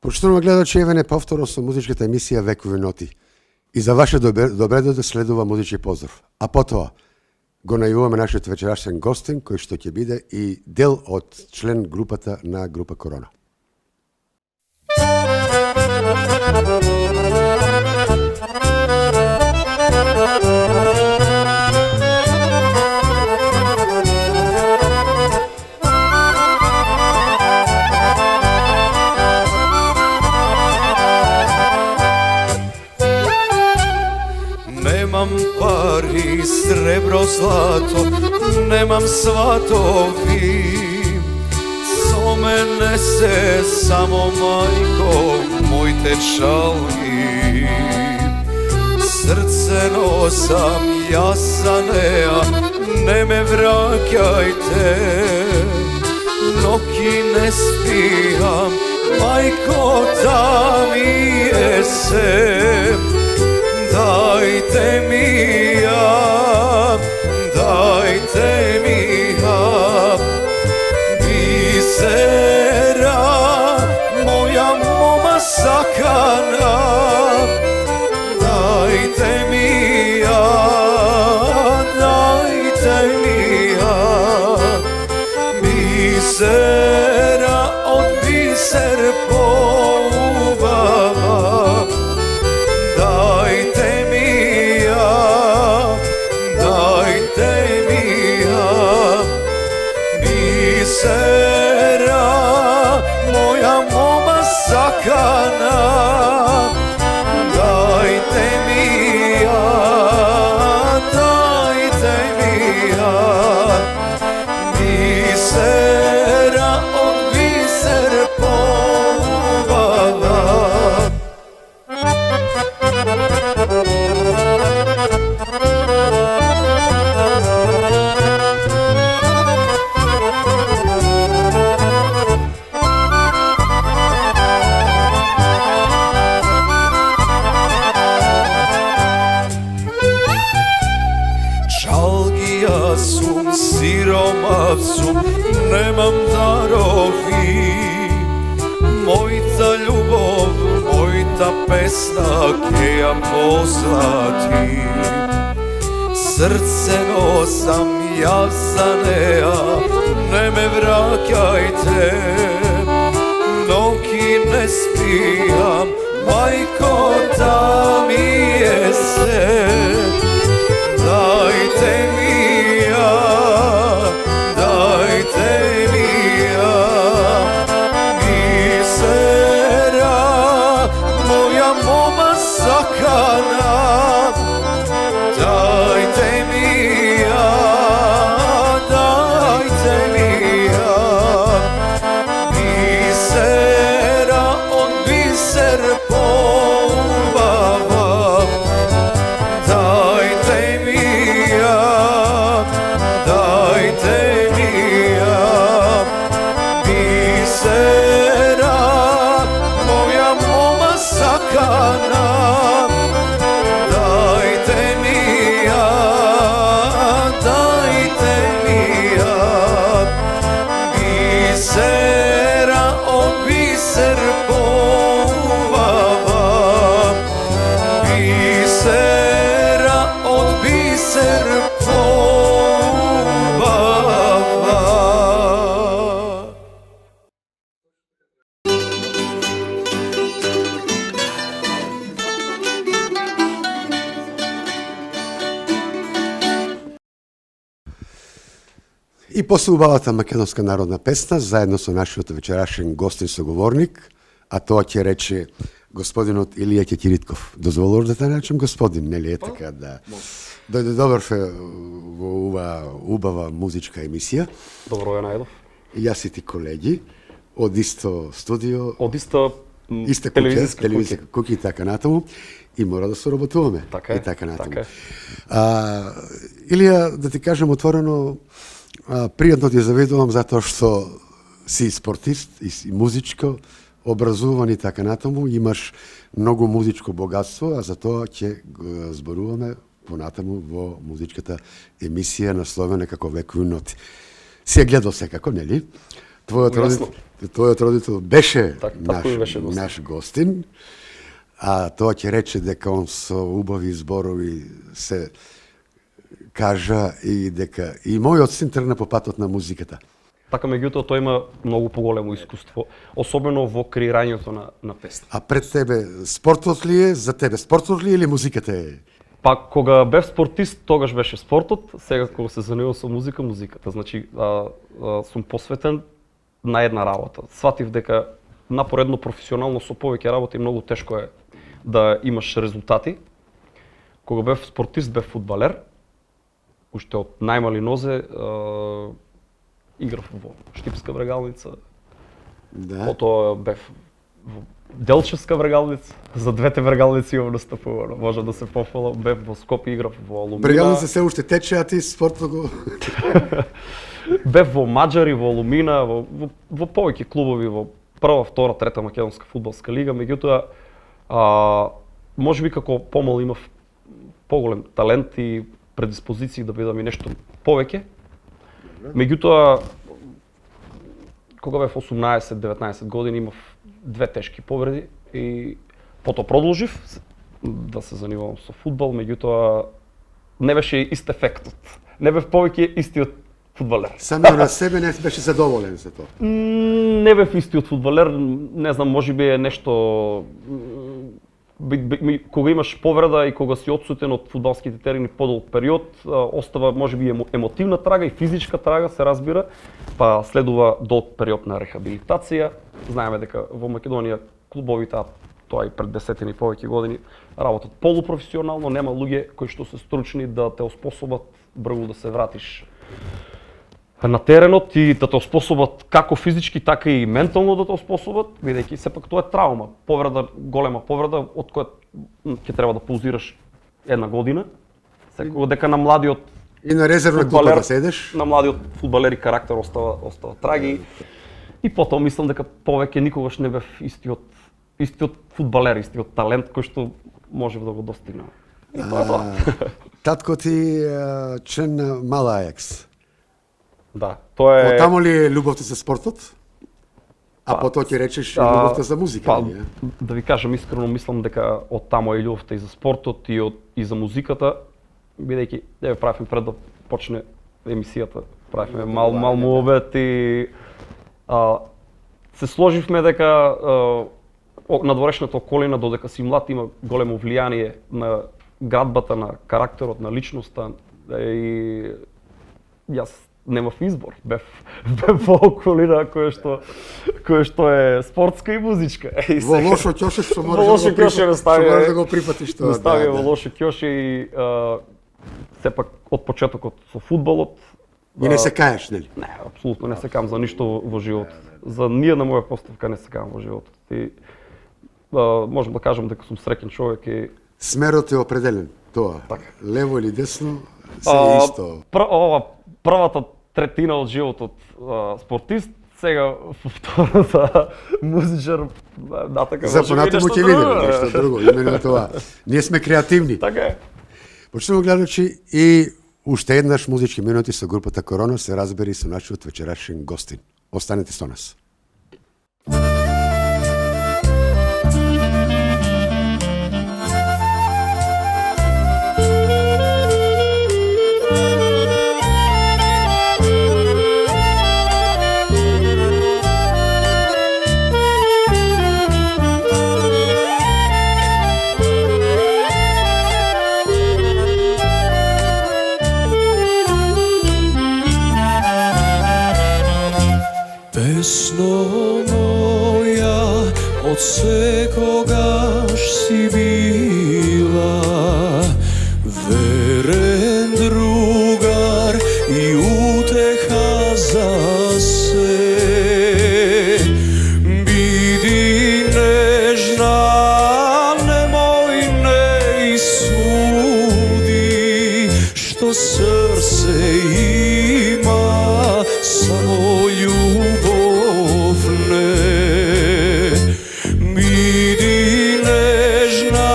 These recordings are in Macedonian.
Почитуваме гледачи, еве не повторно со музичката емисија Векови ноти. И за ваше добре да следува музички поздрав. А потоа го најавуваме нашиот вечерашен гостин, кој што ќе биде и дел од член групата на група Корона. Nemam pari, srebro, zlato, nemam svatovi. So mene se samo majko, moj tečalni. Srce nosam jasanea, ne me vraćajte. Noći ne spijam, majko da mi jesem. Dajte mi ja, dajte mi ja, bisera, moja moma sakana. Dajte mi ja, dajte mi ja, bisera od biser poubava. Bisera, moja moma sakana, dajte mi ja, dajte mi ja. Bisera od biser poubava. Siromah sum, nemam darovi. Mojta ljubov, mojta pesna ke ja poslati. Srce nosam jasanea, ne me vraćajte. Noći ne spijam, majko da mi jesem. Dajte mi ja, dajte mi ja, bisera, moja moma sakana. Dajte mi ja, dajte mi ja, bisera od biser poubava. Dajte mi ja, dajte mi ja, bisera, moja moma sakana. Dajte mi ja, dajte mi ja, bisera od biser poubava. Bisera od biser poubava. И после убавата македонска народна песна, заедно со нашиот вечерашен гостин соговорник, а тоа ќе рече господинот Илија Кекиритков. Дозволуваш да те наречем господин, нели е така да... Дојде добар во ова убава музичка емисија. Добро ја најдов. Јас и ти колеги од исто студио, Од иста телевизиска куќа куќа и така натаму, и мора да соработуваме. Така е, и така натаму. така е. Илија, да ти кажем отворено, пријатно ти завидувам затоа што си спортист и си музичко образуван и така натаму, имаш многу музичко богатство, а за тоа ќе зборуваме понатаму во музичката емисија насловена како Векови ноти. Си ја гледал секако, нели? Ясно. Твојот родител беше Тако и беше гостин. наш гостин, а тоа ќе рече дека он со убави зборови се кажа и дека и мојот син тргна по патот на музиката. Така, меѓутоа, тој има многу поголемо искуство, особено во креирањето на песни. А пред тебе спортот ли е, за тебе спортот ли е или музиката е? Па, кога бев спортист, тогаш беше спортот, сега кога се занимавам со музиката. Значи, сум посветен на една работа. Сватив дека напоредно професионално со повеќе работи многу тешко е да имаш резултати. Кога бев спортист, бев фудбалер. Уште од најмали нозе играв во Штипска врегалница. Да. Потоа бев во Делчевска врегалница. За двете врегалници имам настапувано. Може да се пофалам. Бев во Скопје, играв во Алумина. Врегалница се уште тече, а ти спортот го... Бев во Маџари, во Алумина, во повеќе клубови, во прва, втора, трета македонска фудбалска лига, меѓутоа можеби како помал имав поголем талент и предиспозиции да бидам и нешто повеќе. Меѓутоа кога бев 18-19 години имав две тешки повреди и потоа продолжив да се занимавам со фудбал, меѓутоа не беше ист ефектот. Не бев повеќе истиот фудбалер. Самиот на себе не беше задоволен за тоа. Не бев истиот фудбалер, не знам, можеби е нешто... Кога имаш повреда и кога си отсутен од фудбалските терени подолг период, остава можеби емотивна трага и физичка трага, се разбира, па следува долг период на рехабилитација. Знаеме дека во Македонија клубовите, а тоа и пред десетини повеќе години, работат полупрофесионално, нема луѓе кои што се стручни да те оспособат брзо да се вратиш на теренот и да те оспособат како физички, така и ментално да те оспособат, бидејќи сепак тоа е траума, повреда, голема повреда од која ќе треба да паузираш една година. Секако дека на младиот И на резервна клупа да седеш. На младиот фудбалер и карактер остава траги. И потоа мислам дека повеќе никогаш не бев истиот фудбалер, истиот талент кој што можев да го достигнам. И тоа е тоа. Татко ти член на Мала Ајакс. Да, тоа е... Отамо ли е љубовта за спортот? А потоа ќе речеш и љубовта за музика, не? Да ви кажам искрено, мислам дека од тамо е љубовта и за спортот и за музиката, бидејќи еве правевме пред да почне емисијата, правевме мал муабет и се сложивме дека надворешната околина, додека си млад, има големо влијание на градбата, на карактерот, на личноста и јас немав избор, бев во околина која што е спортска и музичка. Во лошо ќоше што можеш да го прифатиш тоа. Ставија во лошо ќоше и сепак од почетокот со фудбалот. И не се каеш, нели? Не, апсолутно не се кам за ништо во животот. За ниедна моја поставка не се кам во животот. И можам да кажам дека сум среќен човек и смерот е определен, тоа. Така. Лево или десно, се исто. Првата третина од животот спортист, сега втората музичар, да, така. За понатаму ќе видиме нешто друго, именно тоа. Ние сме креативни. Така е. Почнемо гледачи и уште еднаш музички минути со групата Корона се разбери со нашиот вечерашен гостин. Останете со нас. Песно моја, од секогаш си била верен другар и утеха за се. Биди нежна, немој не исуди, што срце има само љубов не. Биди нежна,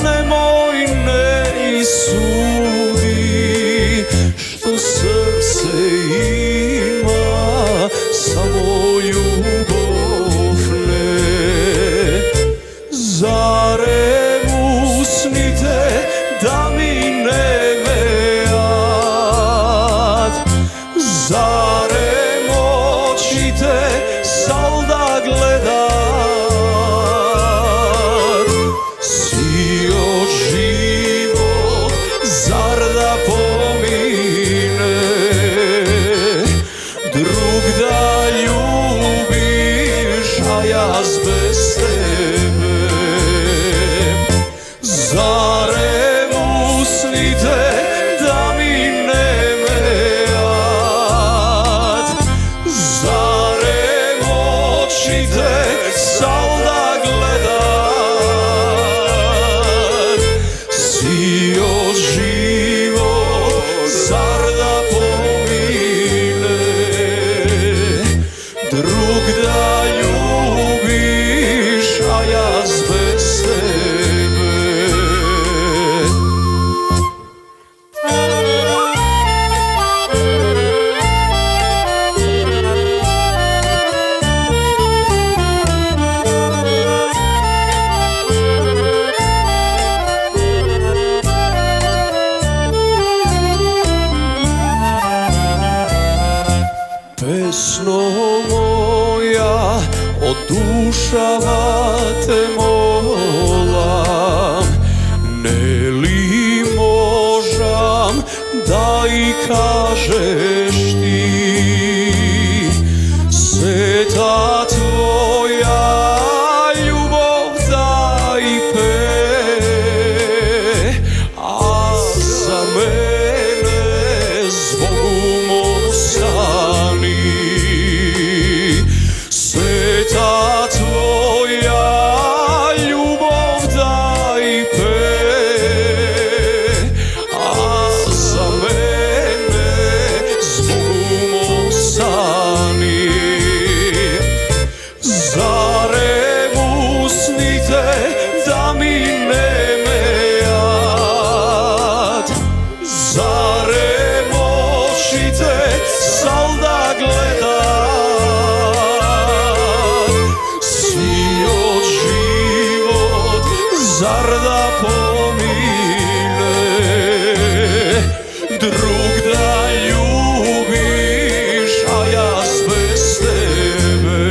немој не исуди, jaz bez tebe? Zarem usnite da mi nemeat, zarem očite sal da gledat, sio živo zar da pomine, drug da ljubiš, a jaz bez tebe. Pesno moja, od dušava te molam, ne li možam da i kažeš ti, sveta tvoja ljubov da i pe, a za mene zbogom ostani. Sveta tvoja ljubov daj pe, a za mene zbogom ostani. Zarem usnite da mi nemeat, zarem očite sal da gledat, sio život zar da pomine, drug da ljubiš, a jaz bez tebe.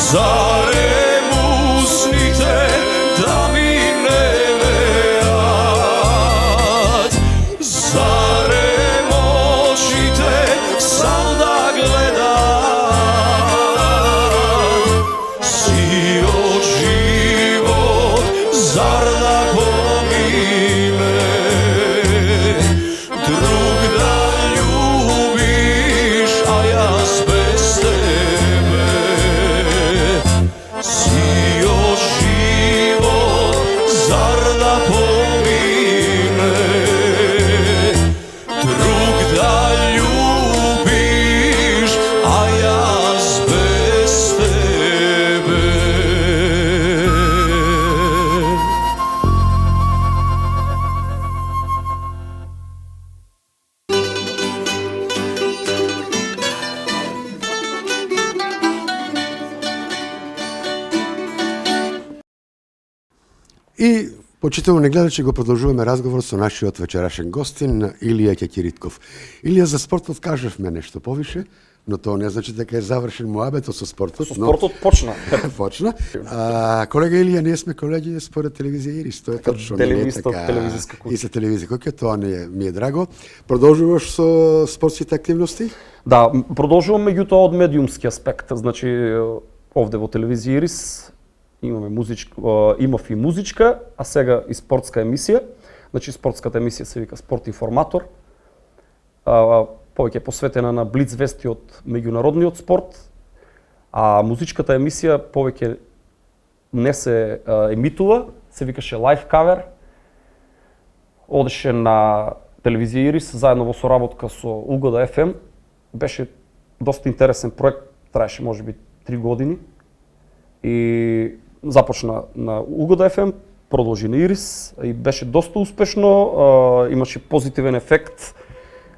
Zarem usnite da mi nemeat, zarem očite sal da gledat, sio život zar da pomine, drug da ljubiš, a jaz bez tebe. Sio život zar da pomine, drug da ljubiš, a jaz bez tebe. I, почитувани гледачи, го продолжуваме разговор со нашиот вечерашен гостин Илија Ќеќиритков. Илија, за спортот кажавме нешто повише, но тоа не значи дека е завршен муабетот со спортот. Со спортот почна. Почна. Колега Илија, ние сме колеги според телевизија Ирис, тоа е точно. Телевизист од телевизиска куќа. И за телевизија куќа, тоа ми е драго. Продолжуваш со спортските активности? Да, продолжувам меѓутоа од медиумски аспект. Значи, овде во телевизија Ирис имав и музичка, а сега и спортска емисија. Значи, спортската емисија се вика Спорт информатор. Повеќе посветена на блиц вести од меѓународниот спорт, а музичката емисија повеќе не се емитува, се викаше Live Cover. Одеше на телевизија Ирис заедно во соработка со Угода FM. Беше доста интересен проект, траеше можеби 3 години. И започна на Угода FM, продолжи на Ирис и беше доста успешно, имаше позитивен ефект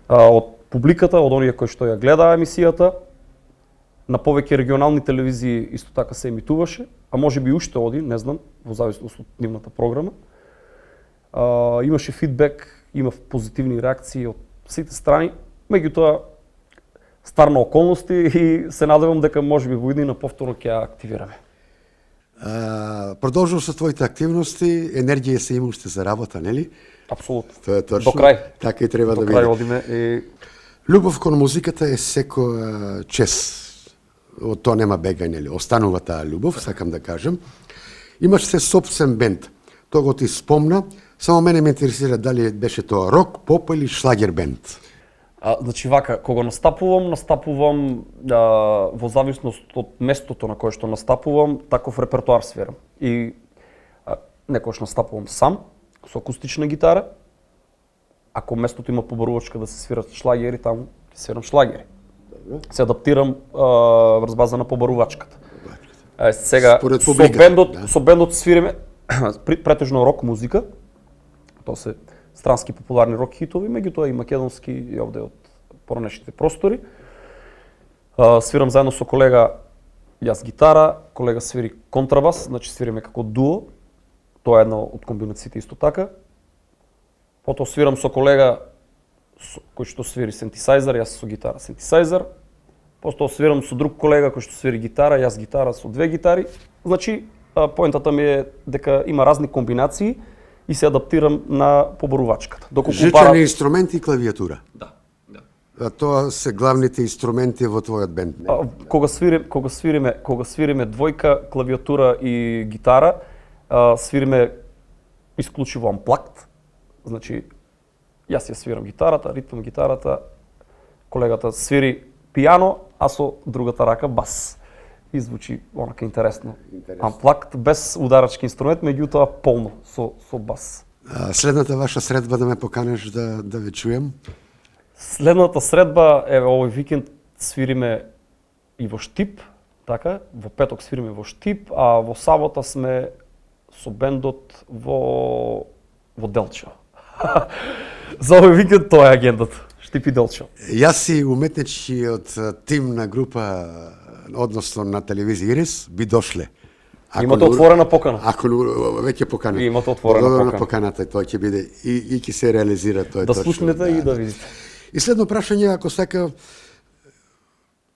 од публиката, од оние кои што ја гледаа емисијата. На повеќе регионални телевизии исто така се емитуваше, а може би уште оди, не знам, во зависност од нивната програма. Имаше фидбек, имав позитивни реакции од сите страни, меѓутоа стварно околности и се надевам дека можеби во иднина повторно ќе ја активираме. Продолжуваш со твоите активности, енергија се има уште за работа, нели? Апсолутно. Тоа е точно. До крај. Така и треба До да биде. крај одиме и Љубов кон музиката е секоја чест од тоа нема бегање, нели, останува таа љубов, сакам да кажам. Имаш се собствен бенд. Тоа го ти спомна, само мене ме интересира дали беше тоа рок, поп или шлагер бенд. Значи вака, кога настапувам во зависност од местото на кое што настапувам, таков репертоар свирам. И некогаш настапувам сам, со акустична гитара. Ако местото има побарувачка да се свират шлагери, таму свирам шлагери. Се адаптирам врз база на побарувачката. Сега со бендот свириме претежно рок музика. Тоа се странски популарни рок хитови, меѓутоа и македонски и овде од поранешните простори. Свирам заедно со колега, јас гитара, колега свири контрабас, значи свириме како дуо. Тоа е една од комбинациите исто така. Потоа свирам со колега кој што свири синтесайзер, јас со гитара синтесайзер. Потоа свирам со друг колега кој што свири гитара, јас гитара со две гитари. Значи, поентата ми е дека има разни комбинации и се адаптирам на побарувачката. Жичени инструменти и клавиатура. Да. Тоа се главните инструменти во твојот бенд. Кога свириме двојка, клавиатура и гитара, свириме исклучиво амплакт. Значи, јас ја свирам гитарата, ритм гитарата, колегата свири пијано, а со другата рака бас. И звучи онака интересно. Амплакт без ударачки инструмент, меѓутоа полно со бас. Следната ваша средба да ме поканеш да ве чуем? Следната средба е овој викенд свириме и во Штип, така, во петок свириме во Штип, а во сабота сме со бендот во Делчево. За овој викенд тоа е агендата. Штип и Делчево. Јас си уметничкиот тим на група, односно на телевизија Ирис, би дошле. Имате отворена покана. Ако веќе покана. Имате отворена поканата, тоа ќе биде и ќе се реализира, тоа е да точно. слушнете и да видите. И следно прашање, ако сака,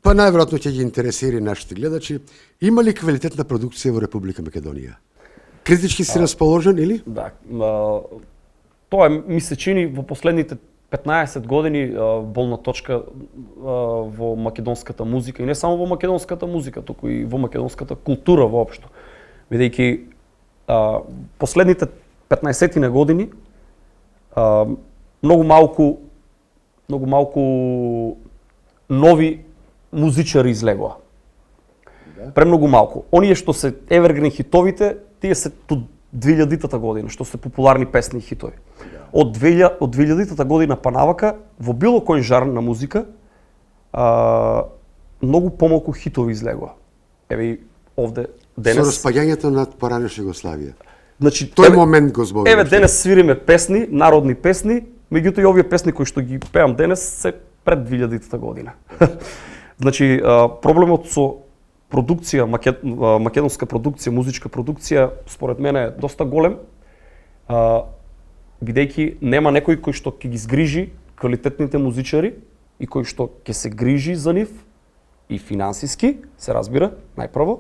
па најверојатно ќе ги интересира нашите гледачи, има ли квалитетна продукција во Република Македонија? Критички си расположен или? Да. Тоа ми се чини во последните 15 години болна точка во македонската музика и не само во македонската музика, туку и во македонската култура воопшто. Бидејќи последните 15 години многу малку нови музичари излегоа. Премногу малку. Оние што се евергрин хитовите, тие се до 2000-та година, што се популарни песни и хитови. Од 2000-та година па навака, во било кој жар на музика, многу помалку хитови излегоа. Еве овде денес. Со распаѓањето на поранешна Југославија. Значи, тој момент го зборуваш. Еве денес свириме песни, народни песни, меѓутоа и овие песни кои што ги пеам денес се пред 2000-та година. Значи, проблемот со продукција, македонска продукција, музичка продукција, според мене е доста голем, бидејќи нема некој кој што ќе ги згрижи квалитетните музичари и кој што ќе се грижи за нив и финансиски, се разбира, најпрво,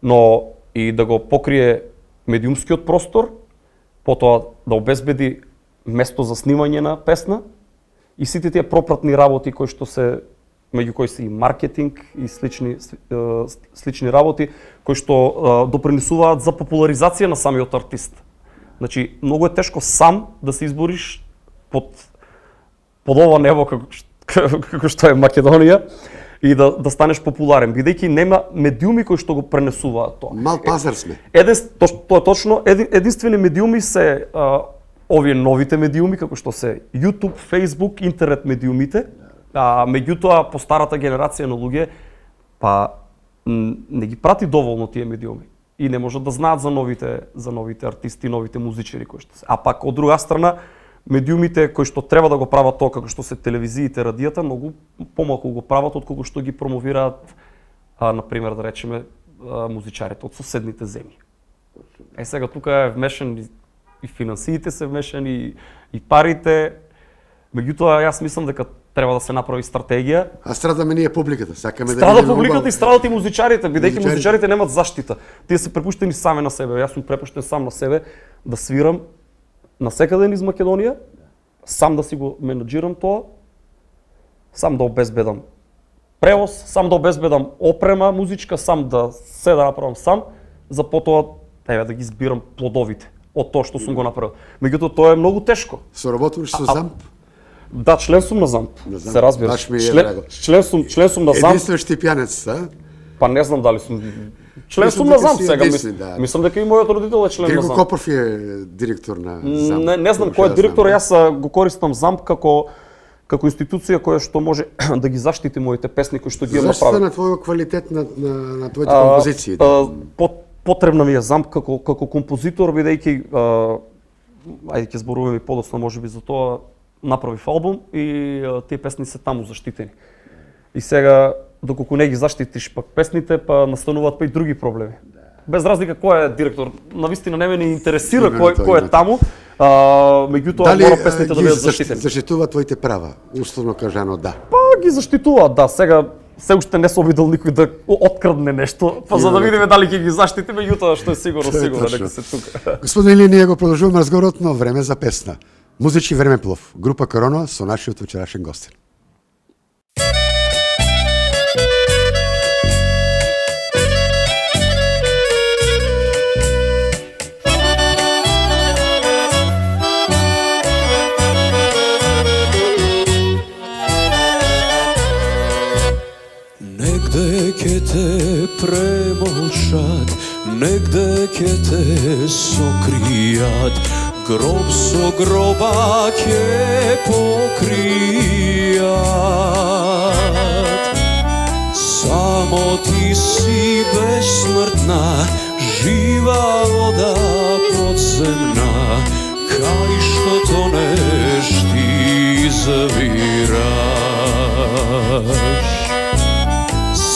но и да го покрие медиумскиот простор, потоа да обезбеди место за снимање на песна и сите тие пропратни работи кои што се меѓу кои се и маркетинг и слични работи кои што допринесуваат за популаризација на самиот артист. Значи, многу е тешко сам да се избориш под ова небо како што е Македонија и да станеш популарен, бидејќи нема медиуми кои што го пренесуваат тоа. Мал пазар сме. Тоа точно, единствени медиуми се овие новите медиуми како што се YouTube, Facebook, интернет медиумите. Меѓутоа, по старата генерација на луѓе, па не ги прати доволно тие медиуми и не можат да знаат за новите артисти, новите музичари кои што се. А пак од друга страна, медиумите кои што треба да го прават тоа како што се телевизиите, радијата, многу помалку го прават отколку што ги промовираат, на пример да речеме, музичарите од соседните земји. Сега тука е вмешан и финансиите се вмешани и парите. Меѓутоа, јас мислам дека треба да се направи стратегија. А страдаме ние публиката, сакаме да страда публиката и страдат и музичарите, бидејќи музичарите немаат заштита. Тие се препуштени сами на себе. Јас сум препуштен сам на себе да свирам насекаде низ Македонија, сам да си го менаџирам тоа, сам да обезбедам превоз, сам да обезбедам опрема музичка, сам да се да направам сам, за потоа да ги збирам плодовите од тоа што сум го направил. Меѓутоа тоа е многу тешко. Соработуваш со ЗАМП? Да, член сум на ЗАМП. ЗАМП. Се разбира. Баш ми е драго. Член сум на ЗАМП. Единствен штипјанец, а? Па не знам дали сум член Мислам сум на дека ЗАМП си сега. единствен, да. Мислам дека и мојот родител е член на Григо ЗАМП. Копов е директор на ЗАМП. Не знам кој е директор, јас го користам ЗАМП како институција која што може да ги заштити моите песни кои што ги имам Заштита направени. на твојот квалитет на твоите композиции. Потребна ми е ЗАМП како композитор, бидејќи ајде ќе зборуваме подоцна можеби за тоа, направив албум и тие песни се таму заштитени. И сега доколку не ги заштитиш пак песните, па настануваат па и други проблеми. Без разлика кој е директор, навистина не ме не интересира кој е таму, меѓутоа мора песните да бидат заштитени. Заштитува твоите права? Условно кажано, да. Па ги заштитуваат, да. Сега се уште не се обидел никој да открадне нешто, па за да видиме дали ќе ги заштити, меѓутоа што е сигурно дека се тука. Господин Илија, ние го продолжуваме разговорот, но време за песна. Музички времеплов, група Корона со нашиот вечерашен гостин. Негде ќе те премолчат, негде ќе те сокријат, гроб со гроба ќе покријат. Само ти си безсмртна, жива вода подземна, кај што тонеш ти завираш.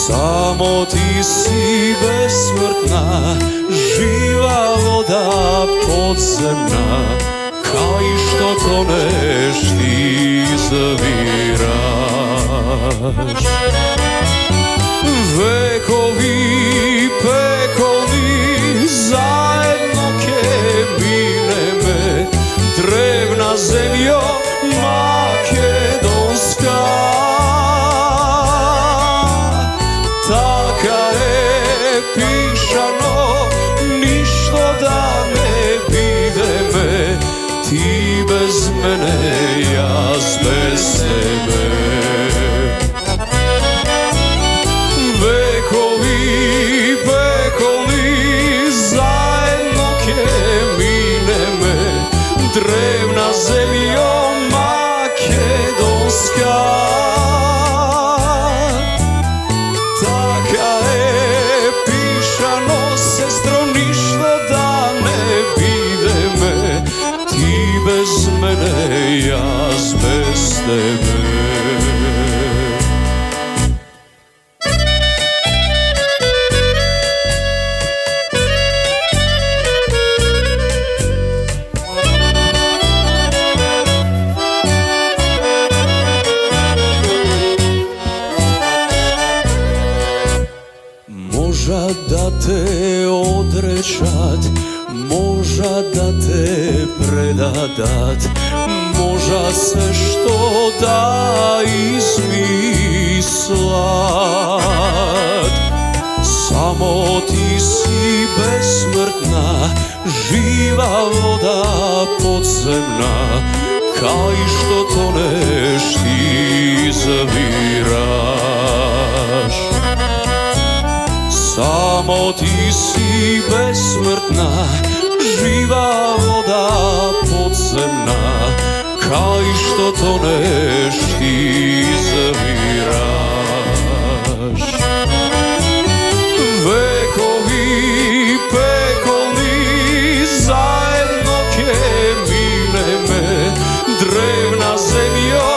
Само ти си безсмртна, жива вода подземна, кај што тонеш ти завираш. Векови пекови заедно ке минеме, древна земјо македонска. Пишано, ништо да не бидеме, ти без мене, јас без тебе. Векови, векови, заедно ке минеме, древна земјо македонска. Без мене, јас без тебе. Можа да те одречат, можа да те предадат, можа се што да измислат. Само ти си безсмртна, жива вода подземна, кај што тонеш ти завираш. Само ти си безсмртна, жива вода подземна, кај што тонеш ти завираш. Векови, пекови, заедно ке минеме, древна земјо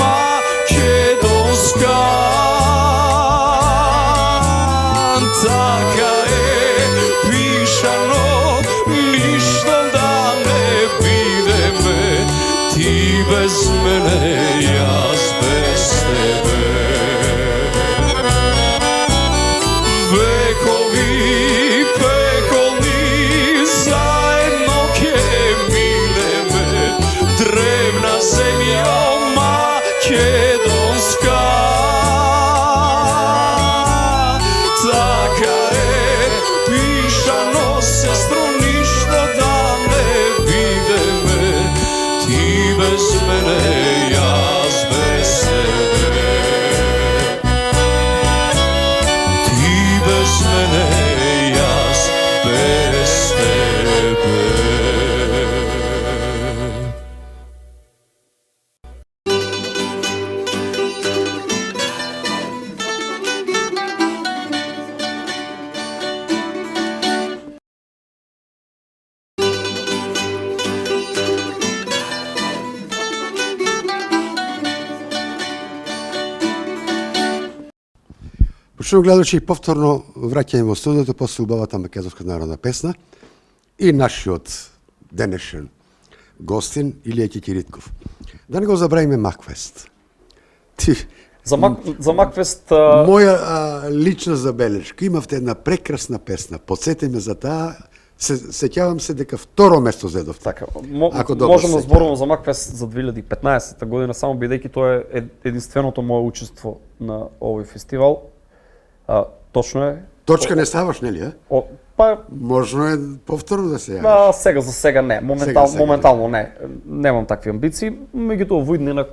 македонска. Така е пишано, ништо да не бидеме, ти без мене, јас без тебе. Почнемо гледачи и повторно враќање во студиото после убавата македонска народна песна и нашиот денешен гостин Илија Кекиритков. Да не го забравиме Макфест. Ти За Макфест моја лична забелешка, имавте една прекрасна песна. Потсети ме за таа. Сеќавам се дека второ место зедовте. така, Ако добро можам да се зборувам за Макфест за 2015 година само бидејќи тоа е единственото мое учество на овој фестивал. Точно е. Точка не ставаш, нели? Па Можно е повторно да се јавиш. сега за сега не, моментално не. Немам такви амбиции, меѓутоа во иднина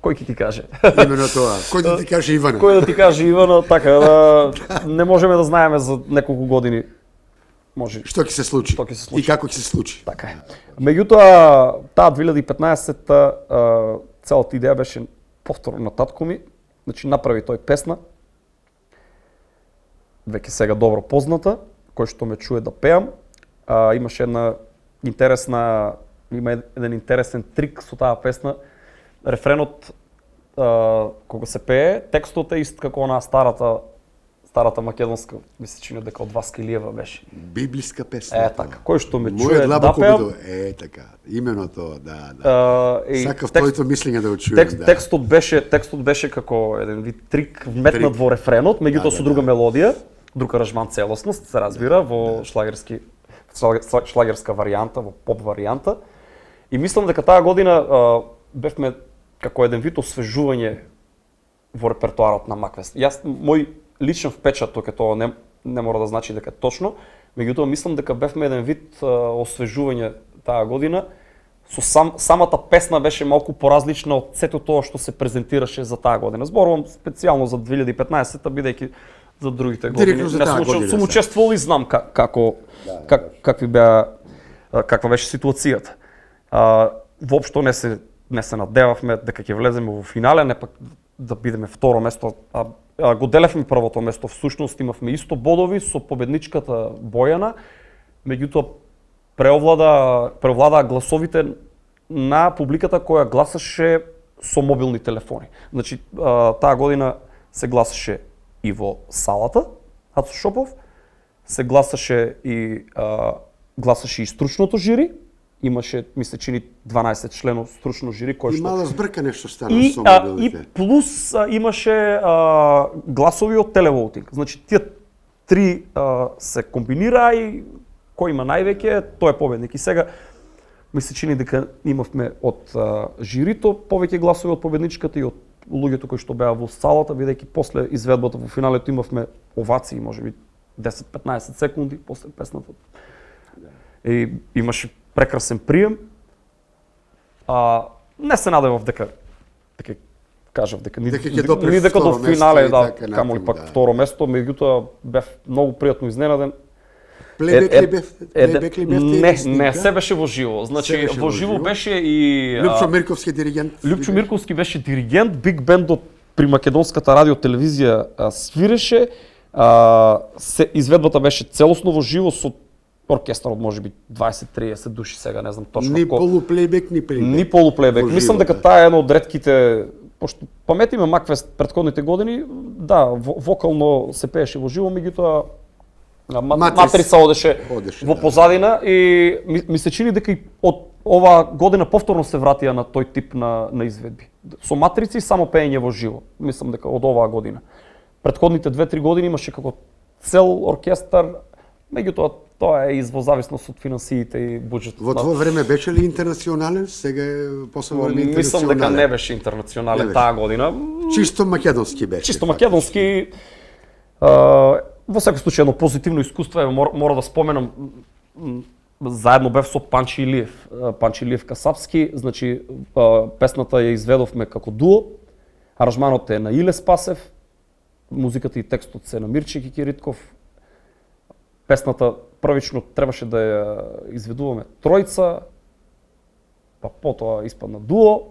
кој ќе ти каже? Имено тоа. Кој да ти каже Ивана? Кој да ти каже Ивана, така да не можеме да знаеме за неколку години. Може. Што ќе се случи? Што ќе се случи. И како ќе се случи? Така е. Меѓутоа, таа 2015-та целата идеја беше повторно на татко ми, значи направи тој песна, веќе сега добро позната, кој што ме чуе да пеам. Имаше една интересна, има еден интересен трик со таа песна. Рефренот кога се пее, текстот е ист како онаа старата македонска, ми се чини дека од Васка Илиева беше. Библиска песна. Така, кој што ме чуе Мојот да длабоко пеам. бидо, така, имено тоа, да. Сакав твоето мислење да го чуем, да. Текстот беше како еден вид трик вметнат во рефренот, меѓутоа со друга мелодија, друг аранжман целосност, се разбира, во шлагерска варијанта, во поп варијанта. И мислам дека таа година бевме како еден вид освежување во репертоарот на Макфест. Мој личен впечаток е тоа, не мора да значи дека е точно, меѓутоа мислам дека бевме еден вид освежување таа година. Со самата песна беше малку поразлична од сето тоа што се презентираше за таа година. Зборувам специјално за 2015-та, бидејќи за другите години не сум учествувал и знам каква беше ситуацијата. Воопшто не се надевавме дека ќе влеземе во финале, не пак да бидеме второ место. Го делевме првото место, всушност имавме исто бодови со победничката Бојана, меѓутоа преовладаа гласовите на публиката која гласаше со мобилни телефони. Значи, таа година се гласаше и во салата, Ацо Шопов, се гласаше и стручното жири, имаше, ми се чини, 12 члено стручно жири, кој што... И мало збрка нешто стана со мобилните. И плюс имаше гласови од телеволтинг. Значи, тие три се комбинираа и кој има највеќе, тој е победник. И сега, ми се чини дека имавме од жирито повеќе гласови од победничката и од луѓето кои што беа во салата, бидејќи после изведбата во финалето имавме овации, можеби 10-15 секунди после песната. И имаше прекрасен прием. Не се надевав дека кажав дека ни дека до финале камоли пак второ место, меѓутоа бев многу пријатно изненаден. Плейбек ли бевте? Не, се беше во живо. Значи во живо беше и Лјупчо Мирковски диригент. Лјупчо Мирковски беше диригент, биг бендот при македонската радио телевизија свиреше. Изведбата беше целосно во живо со оркестар од можеби 20-30 души, сега не знам точно. Ни полуплейбек, ни плейбек. Ни полуплейбек. Мислам дека таа е една од ретките, пошто паметиме Макфест претходните години, да, вокално се пееше во живо, меѓутоа матрица одеше во позадина и ми се чини дека и од оваа година повторно се вратија на тој тип на изведби. Со матрици и само пеење во живо. Мислам дека од оваа година. Претходните 2-3 години имаше како цел оркестар, меѓутоа тоа е во зависност од финансиите и буџетот. Во твое време беше ли интернационален? Сега е последно време интернационален. Мислам дека не беше интернационален таа година. Чисто македонски беше. Чисто македонски. Во секој случај едно позитивно искуство, мора да споменам, заедно бев со Панчи Илиев Касапски, значи песната ја изведовме како дуо, аранжманот е на Иле Спасев, музиката и текстот се на Мирче Кекиритков. Песната првично требаше да ја изведуваме тројца, па потоа испадна дуо.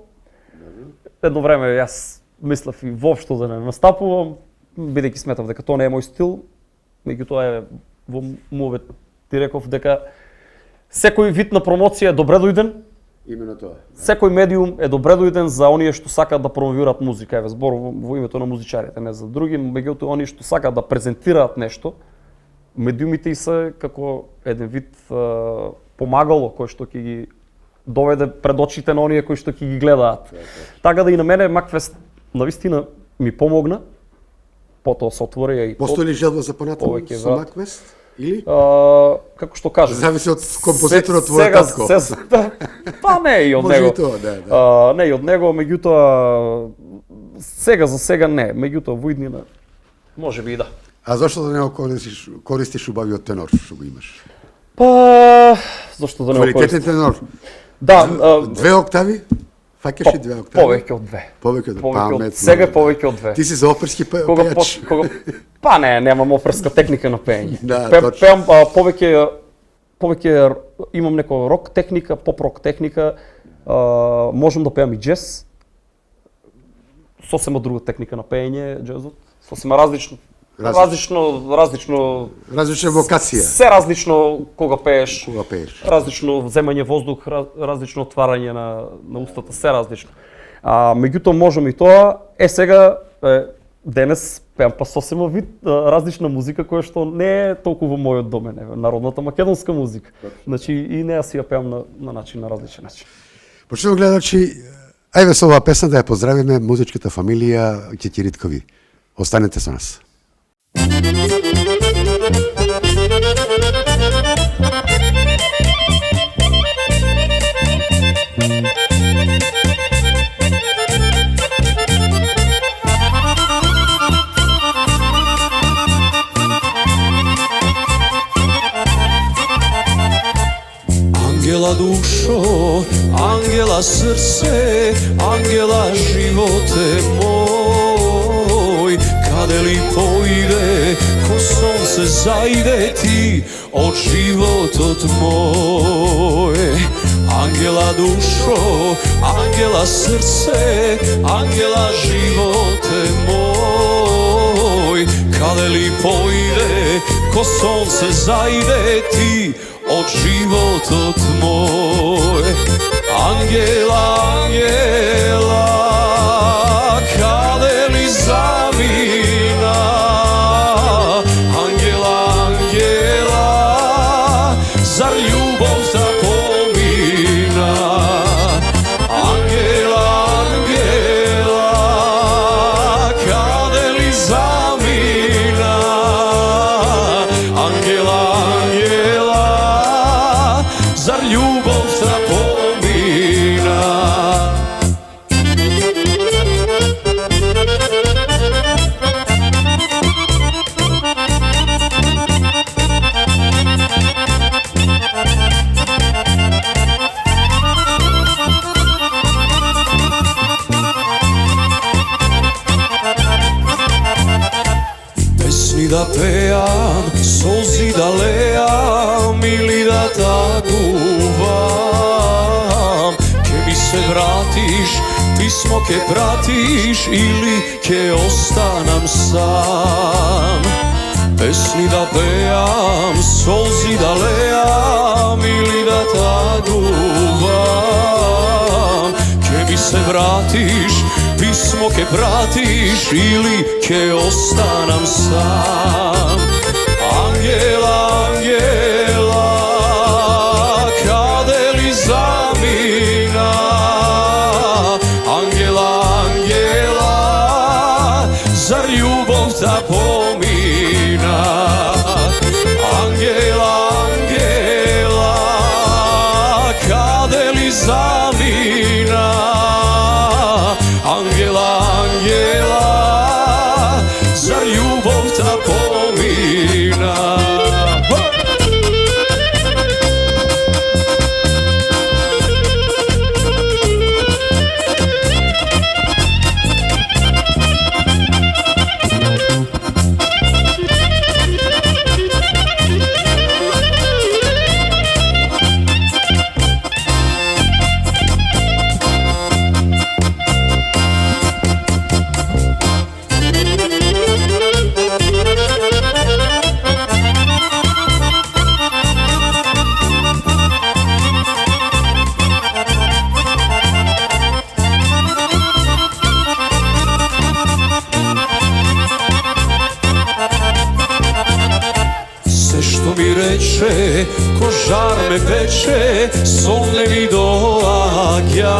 Едно време јас мислев и воопшто да не настапувам, бидејќи сметав дека тоа не е мој стил. Меѓутоа е во мувет ти реков дека секој вид на промоција е добре дојден, Именно тоа. Секој медиум е добре дојден за оние што сакаат да промовираат музика. Еве зборувам во името на музичарите, не за други, меѓутоа оние што сакаат да презентираат нешто, медиумите и се како еден вид помагало кој што ќе ги доведе пред очите на оние кои што ќе ги гледаат. Така да и на мене Макфест навистина ми помогна. Потоа се отворија и Постои ли желба за понатаму повеќе со врат. Маквест? Или? Како што кажам. Зависи од композиторот твој сега, татко. Па не и од Може него. и тоа, да. Не и од него, меѓутоа сега за сега не, меѓутоа во иднина можеби и да. А зашто да не го користиш убавиот тенор што го имаш? Па зашто да не го Квалитетен користам? тенор. Да, 2 октави? Фаќаш и 2 октави? повеќе од две. Повеќе од две. Повеќе од Паметно. сега повеќе од две. Ти си за оперски Кога пејач. па не, немам оперска техника на пеење. Да, точно. Пеам повеќе имам некоја рок техника, поп-рок техника, можам да пеам и џез. Сосема друга техника на пеење, џезот. Сосема различно. Различно. Различна вокација. Се различно кога пееш. Кога пееш. Различно земање воздух, различно отварање на устата, се различно. Меѓутоа можам и тоа. Сега денес пеам па сосема вид различна музика која што не е толку во мојот домен, народната македонска музика. Значи и неа си ја пеам на различен начин. Почнемо гледачи, ајде со оваа песна да ја поздравиме музичката фамилија Ќетириткови. Останете со нас. Ангела душо, ангела срце, ангела животе мој, каде ли појде, ко сонце зајде ти од животот мој. Ангела душо, ангела срце, ангела животе мој, каде ли појде, ко сонце зајде ти од животот мој. Ангела, ангела, каде ли замина? Ангела, ангела, зар љубовта помина? Ангела, ангела, каде ли замина? Ангела, ангела, зар љубовта помина? Песни да пеам, солзи да леам или да тагувам. Ке ми се вратиш, писмо ке пратиш или ке останам сам. Песни да пеам, солзи да леам или да тагувам. Ке ми се вратиш, писмо ке пратиш или ке останам сам. Ангела, ангела, каде ли замина? Ангела, ангела, зар љубовта помина? Ангела, ангела, каде ли замина? Ангела, ангела, зар љубовта помина? ko žar me peče, son ne mi doađa.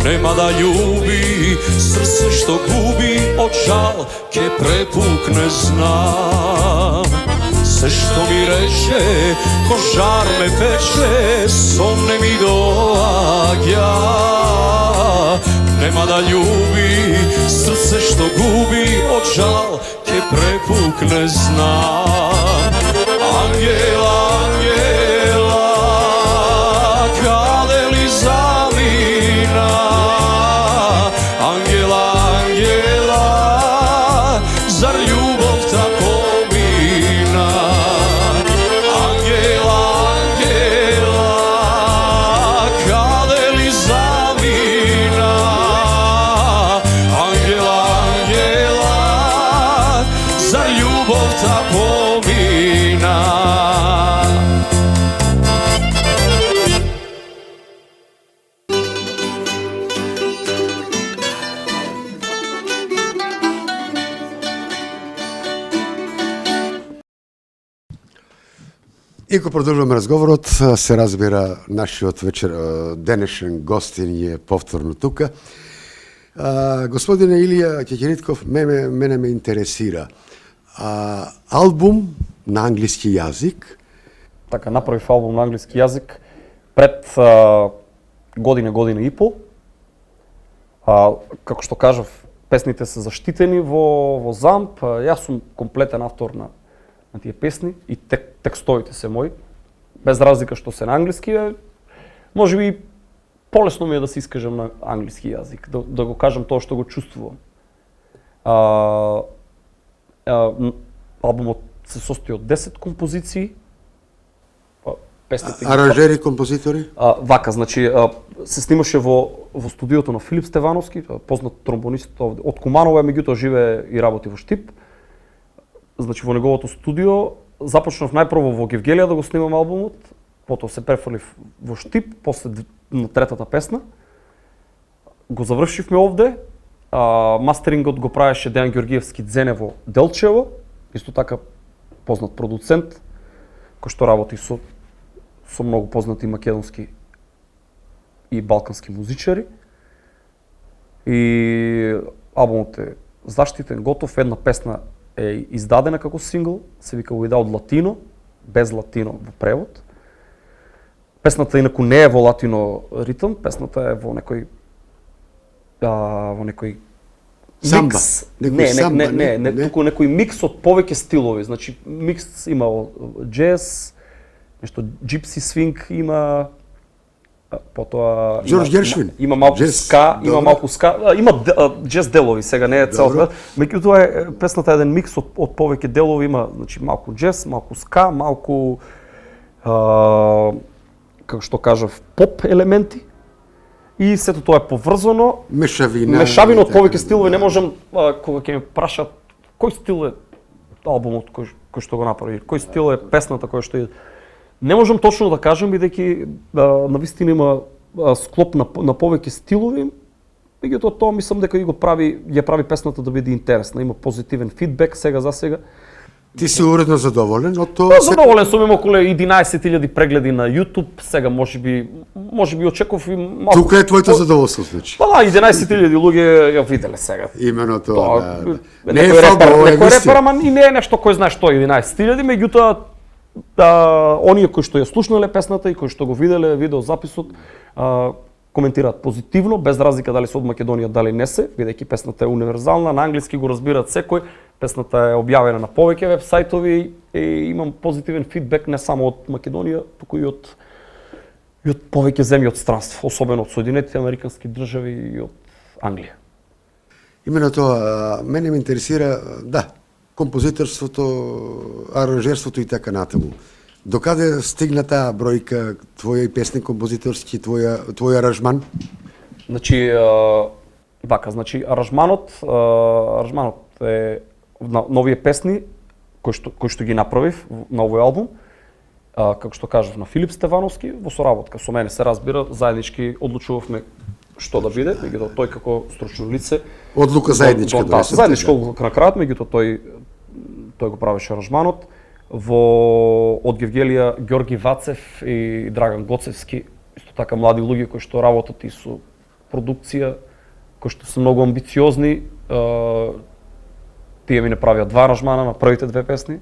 Nema da ljubi, srce što gubi, od žalke prepukne znam. Sve što mi reče, ko žar me peče, son ne mi doađa. Nema da ljubi, srce što gubi, od žalke prepukne znam. Angela, Angela, kade li zamina? Angela, Angela, zar ljubov ta pomina? Angela, Angela, kade li zamina? Angela, Angela, zar ljubov ta pomina? Иако продолжуваме разговорот, се разбира нашиот денешен гостин е повторно тука. Господине Илија Ќеќеритков, мене ме интересира. Албум на англиски јазик. Така, направив албум на англиски јазик пред година и пол. Како што кажав, песните се заштитени во ЗАМП. Јас сум комплетен автор на тие песни и текстовите се мои. Без разлика што се на англиски, можеби полесно ми е да се искажам на англиски јазик, да го кажам тоа што го чувствувам. Албумот се состои од 10 композиции. Песните Аранжери, композитори? Вака, значи се снимаше во студиото на Филип Стевановски, познат тромбонист од Куманово, меѓутоа живее и работи во Штип. Значи во неговото студио започнав најпрво во Гевгелија да го снимам албумот, потоа се префрлив во Штип, после на третата песна. Го завршивме овде. Мастерингот го правеше Дејан Ѓоргиевски Дзене во Делчево, исто така познат продуцент, кој што работи со многу познати македонски и балкански музичари. И албумот е заштитен, готов, една песна е издадена како сингл, се вика Without Latino, без латино во превод. Песната инаку не е во латино ритм, песната е во некој Самба. микс. Не, туку некој микс од повеќе стилови. Значи микс има джез, нешто джипси свинг има, потоа Джордж Гершвин. Има малку ска, има малку ска, има джез делови, сега не е целта. Меѓутоа песната е еден микс од повеќе делови, има значи малку джез, малку ска, малку како што кажав, поп елементи. И сето тоа е поврзано. Мешавина од повеќе стилови. Не можам, кога ќе ме прашат кој стил е албумот кој што го направи, кој стил е песната која што е. Не можам точно да кажам, бидејќи навистина има склоп на повеќе стилови. Меѓутоа тоа мислам дека ја прави песната да биде интересна, има позитивен фидбек сега за сега. Ти си уредно задоволен од тоа? Задоволен сум, има околу 11.000 прегледи на YouTube, сега можеби очекував и малку. Тука е твоето задоволство, значи. 11.000 луѓе ја виделе сега. Имено тоа, да. Не е некој репер, ама и не е нешто кој знае што е 11.000, меѓутоа оние кои што ја слушнале песната и кои што го виделе видеозаписот, коментираат позитивно, без разлика дали се од Македонија, дали не се, бидејќи песната е универзална, на англиски го разбираат секој, песната е објавена на повеќе веб сајтови и имам позитивен фидбек не само од Македонија, туку и од повеќе земји од странство, особено од Соединетите Американски држави и од Англија. Имено тоа, мене ме интересира, да, композиторството, аранжерството и така натаму. Докаде стигна таа бројка, твоја песни композиторски, твој аранжман? Значи, вака, значи аранжманот е на новие песни кои што ги направив на овој албум. Како што кажав, на Филип Стевановски, во соработка со мене се разбира, заеднички одлучувавме што да биде, меѓутоа тој како стручно лице Одлука заедничка донесовте. Заедничка одлука на крајот, меѓутоа тој го правеше аранжманот. од Гевгелија Ѓорги Вацев и Драган Гоцевски, исто така млади луѓе кои што работат и со продукција, кои што се многу амбициозни. Тие ми направија 2 аранжмана на првите 2 песни,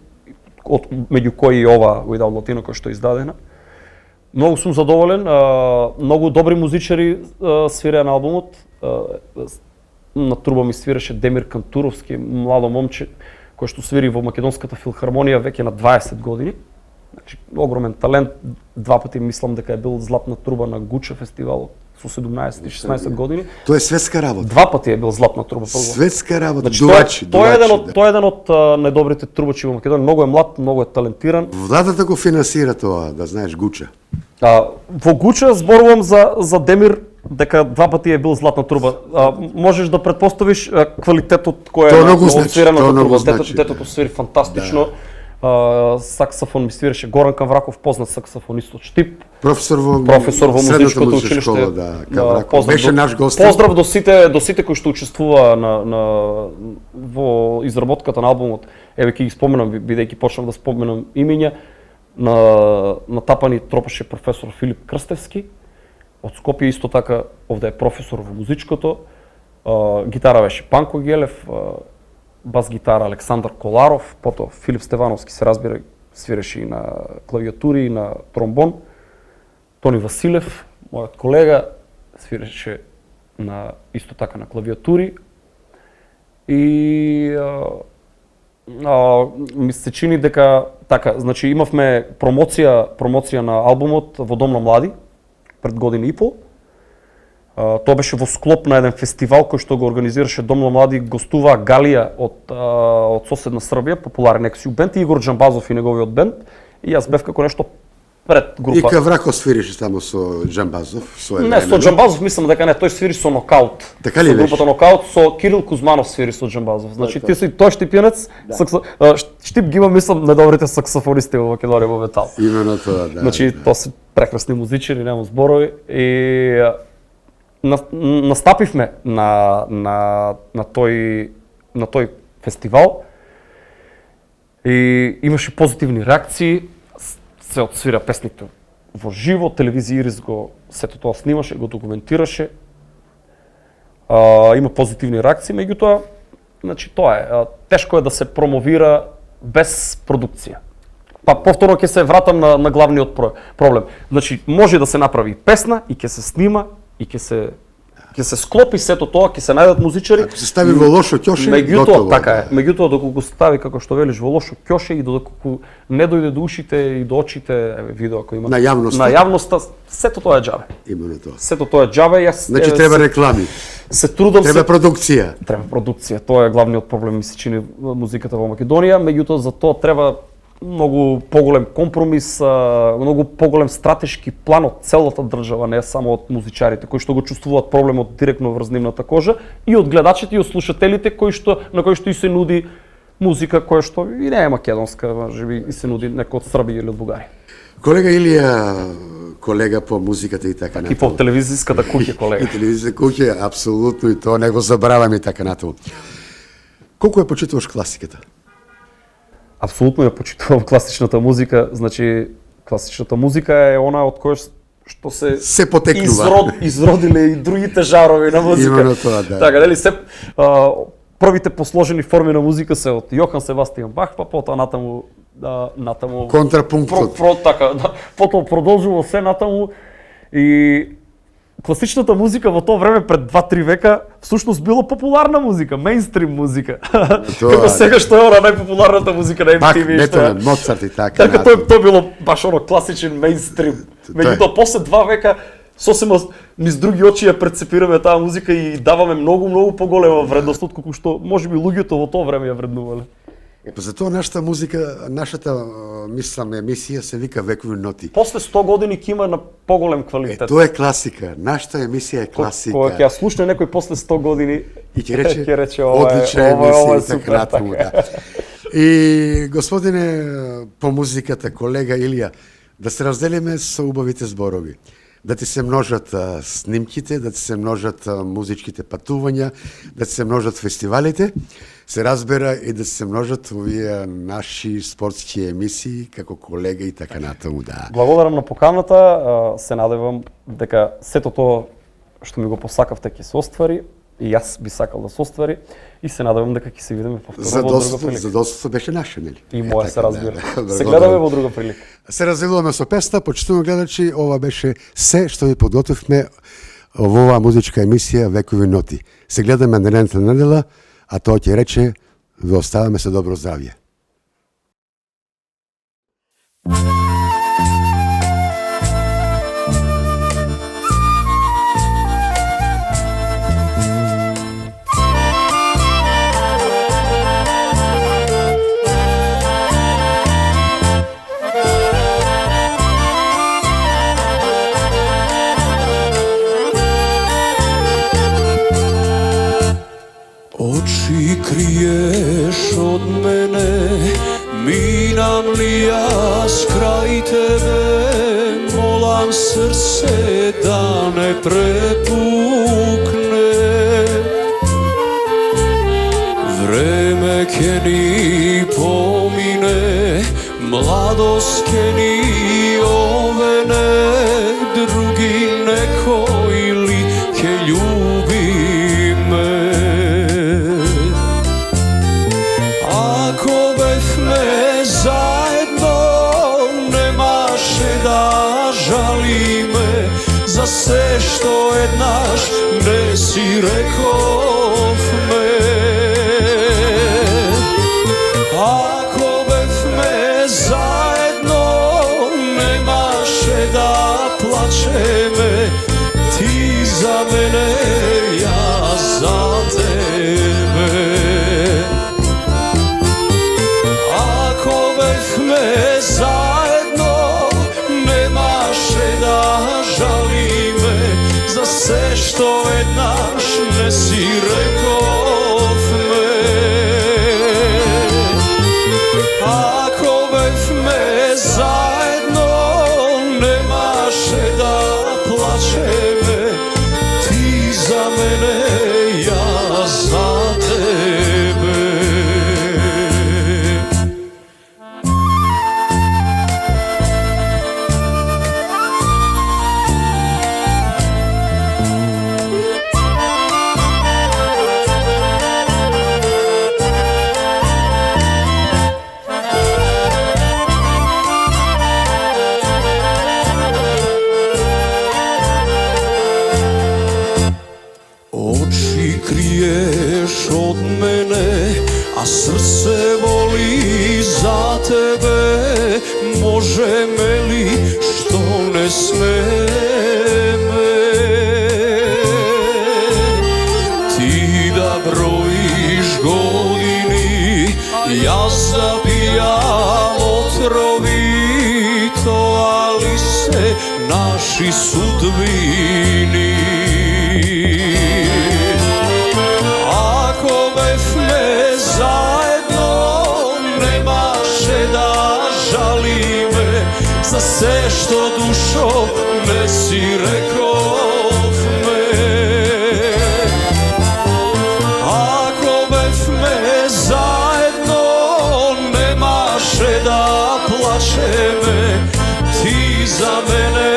меѓу кои и ова Without Latino кој што е издадена. Многу сум задоволен, многу добри музичари свираа на албумот. На труба ми свираше Демир Кантуровски, младо момче кој што свири во Македонската филхармонија веќе на 20 години. Значи, огромен талент, 2 пати мислам дека е бил златна труба на Гуча фестивал со 17 и 16 години. Тоа е светска работа. 2 пати е бил златна труба. Светска работа, Значи, дувачи. Тој е еден од најдобрите трубачи во Македонија. Многу е млад, многу е талентиран. Владата го финансира тоа, да знаеш, Гуча. Во Гуча зборувам за Демир дека 2 пати е бил златна труба. Можеш да претпоставиш квалитетот кој е на свирената труба. Детето свири фантастично. Саксофон ми свиреше Горан Кавраков, познат саксофонист од Штип. Професор во музичкото училиште. Школа, да, Кавраков. Беше наш гост. Поздрав до сите кои што учествуваа во изработката на албумот. Еве ќе ги споменам, бидејќи почнав да споменам имиња. На тапани тропаше професор Филип Крстевски од Скопје, исто така овде е професор во музичкото. Гитара беше Панко Гелев, бас гитара Александар Коларов, потоа Филип Стевановски се разбира, свиреше и на клавиатури и на тромбон. Тони Василев, мојот колега, свиреше исто така на клавиатури. И ми се чини дека така, значи имавме промоција на албумот во Дом на млади пред година и пол. Тоа беше во склоп на еден фестивал кој што го организираше Дом на млади, гостуваа Галија од соседна Србија, популарен ексиу бенд, и Игор Джамбазов и неговиот бенд. И јас бев како нешто пред група. И Кавраков свирише само со Джамбазов, Не, со Джамбазов мислам дека не, тој свири со Нокаут. Така ли со групата Нокаут, со Кирил Кузманов свири со Джамбазов. Значи ти си тој штипинец, Штип ги има мислам најдобрите саксофонисти во Македонија во метал. Именно тоа, да. Значи тоа се прекрасни музичари, нема зборови, и настапивме на тој фестивал и имаше позитивни реакции. Се отсвира песните во живо, телевизија Ирис го сето тоа снимаше, го документираше. Има позитивни реакции, меѓутоа, значи тоа е, тешко е да се промовира без продукција. Па повторно ќе се вратам на главниот проблем. Значи може да се направи песна и ќе се снима и ќе се склопи сето тоа, ќе се најдат музичари. Ако се стави во лошо ќоше, меѓутоа така е. Меѓутоа доколку го стави како што велиш во лошо ќоше и доколку не дојде до ушите и до очите, видео кој има на јавноста, сето тоа е џабе. Именно тоа. Сето тоа е џабе. Јас значи треба реклами. Се трудам треба продукција. Треба продукција. Тоа е главниот проблем, ми се чини музиката во Македонија, меѓутоа за тоа треба многу поголем компромис, многу поголем стратешки план од целата држава, не само од музичарите кои што го чувствуваат проблемот директно врз нивната кожа, и од гледачите и од слушателите на кои што и се нуди музика која што и не е македонска, можеби и се нуди некој од Србија или од Бугарија. Колега Илија, колега по музиката и така натаму. И по телевизиската куќа колега. И телевизиската куќа, апсолутно, и тоа не го забраваме и така натаму. Колку ја почитуваш класиката? Апсолутно ја почитувам класичната музика, значи класичната музика е она од која што се потекнува. Изродиле и другите жарови на музика. Именно тоа, да. Така, нели се првите посложени форми на музика се од Јохан Себастијан Бах, па потоа натаму контрапунктот. Така, потоа продолжува се натаму, и класичната музика во тоа време пред 2-3 века всушност било популарна музика, мејнстрим музика. Како сега што е она најпопуларната музика на MTV. Бетовен, Моцарт и така. Така тоа било баш оно класичен мејнстрим. Меѓутоа после 2 века сосема низ други очи ја прецепираме таа музика и даваме многу поголема вредност отколку што можеби луѓето во тоа време ја вреднувале. Па затоа нашата музика, нашата мислам емисија се вика Векови ноти. После 100 години ќе има на поголем квалитет. Тоа е класика. Нашата емисија е класика. Кога ќе ја слушне некој после 100 години и ќе рече одлична емисија, така натаму, да. И господине по музиката, колега Илија, да се разделиме со убавите зборови. Да ти се множат снимките, да ти се множат музичките патувања, да ти се множат фестивалите. се разбера и да се множат овие наши спортски емисии како колега и така натаму, да. Благодарам на поканата, се надевам дека сето тоа што ми го посакавте ќе се оствари и јас би сакал да се оствари и се надевам дека ќе се видиме повторно во друга прилика. Задоството беше наше, нели? И моја се разбира. Да. Се гледаме во друга прилика. Се развилуваме со песна, почитуваме гледачи, ова беше се што ви подготвивме во оваа музичка емисија Векови ноти. Се гледаме наредната недела, а тоа ќе рече ви оставаме со добро здравје. Очи криеш од мене, минам ли јас крај тебе, молам срце да не препукне. Време ќе ни помине, младост ќе ни овене, други некој ли ќе љуби ме. Ако бевме заедно, немаше да жалиме за се што еднаш не си рековме. Ако бевме заедно, немаше да плачеме, ти за мене, јас за тебе. Ако бевме заедно, немаше да жалиме за се што еднаш не си рековме. Ако бевме заедно, немаше да плачеме, ти за мене, јас за тебе. Очи криеш од мене, а срце боли за тебе. Можеме ли, што не смеме? Ти да броиш години, јас да пијам отрови, тоа ли се наши судбини? Ако бевме заедно, немаше да жалиме за се што душо не си рековме. Ако бевме заедно, немаше да плачеме, ти за мене,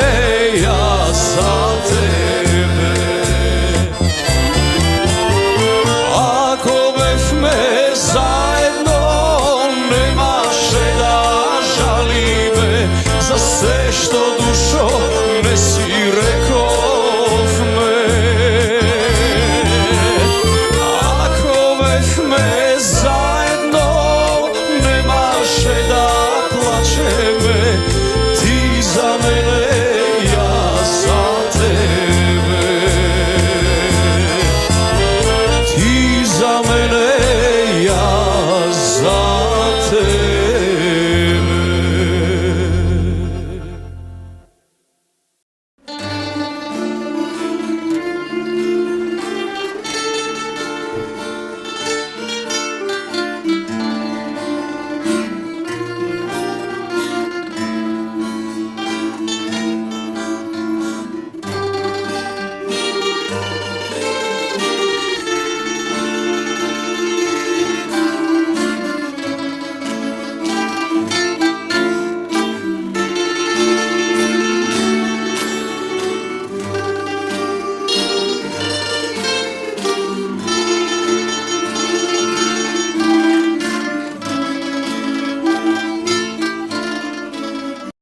јас за тебе. Ако бевме заедно, немаше да жалиме за се што душо